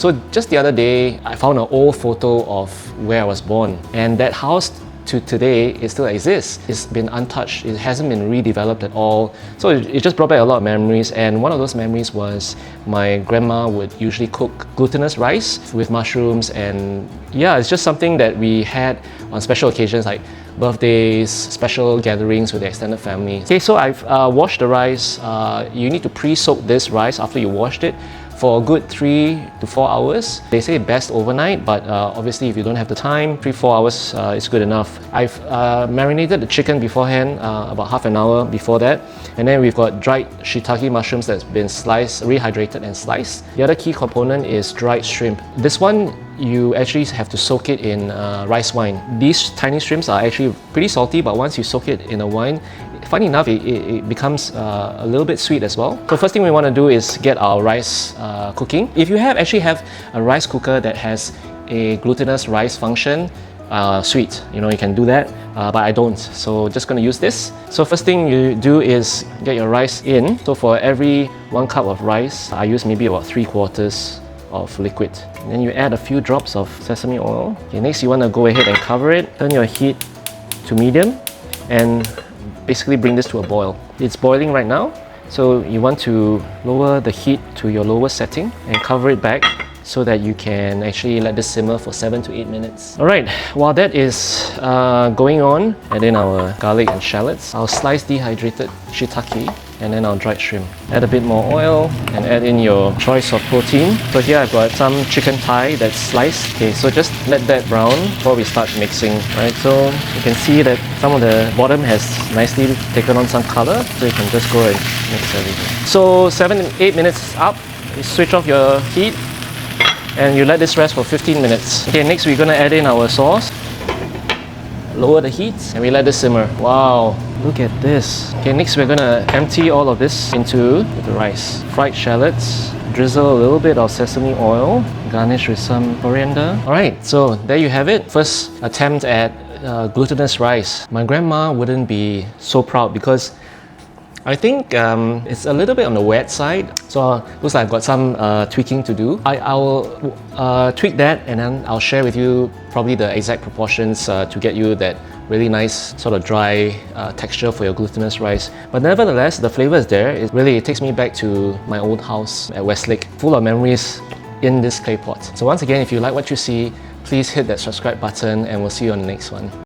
So just the other day, I found an old photo of where I was born, and that house to today, it still exists. It's been untouched. It hasn't been redeveloped at all. So it just brought back a lot of memories, and one of those memories was my grandma would usually cook glutinous rice with mushrooms, and yeah, it's just something that we had on special occasions like birthdays, special gatherings with the extended family. Okay, so I've washed the rice. You need to pre-soak this rice after you washed it for a good 3 to 4 hours. They say best overnight, but obviously if you don't have the time, 3-4 hours is good enough. I've marinated the chicken beforehand, about half an hour before that. And then we've got dried shiitake mushrooms that's been sliced, rehydrated and sliced. The other key component is dried shrimp. This one, you actually have to soak it in rice wine. These tiny shrimps are actually pretty salty, but once you soak it in a wine, funny enough, it becomes a little bit sweet as well. So first thing we want to do is get our rice cooking. If you actually have a rice cooker that has a glutinous rice function, sweet, you can do that, but I don't, so just going to use this. So first thing you do is get your rice in. So for every 1 cup of rice, I use maybe about 3/4 of liquid. And then you add a few drops of sesame oil. Okay, next you want to go ahead and cover it. Turn your heat to medium and basically bring this to a boil. It's boiling right now, so you want to lower the heat to your lowest setting and cover it back so that you can actually let this simmer for 7 to 8 minutes. Alright, while that is going on, add in our garlic and shallots. I'll slice dehydrated shiitake and then our dried shrimp. Add a bit more oil and add in your choice of protein. So here I've got some chicken thigh that's sliced. Okay, so just let that brown before we start mixing. Right, so you can see that some of the bottom has nicely taken on some color, so you can just go and mix everything. So 7-8 minutes up, you switch off your heat and you let this rest for 15 minutes. Okay, next we're gonna add in our sauce. Lower the heat and we let this simmer. Wow, look at this. Okay, next we're gonna empty all of this into the rice. Fried shallots, drizzle a little bit of sesame oil, garnish with some coriander. Alright, so there you have it. First attempt at glutinous rice. My grandma wouldn't be so proud because I think it's a little bit on the wet side, so looks like I've got some tweaking to do. I'll tweak that and then I'll share with you probably the exact proportions to get you that really nice sort of dry texture for your glutinous rice. But nevertheless, the flavor is there. It takes me back to my old house at Westlake, full of memories in this clay pot. So once again, if you like what you see, please hit that subscribe button and we'll see you on the next one.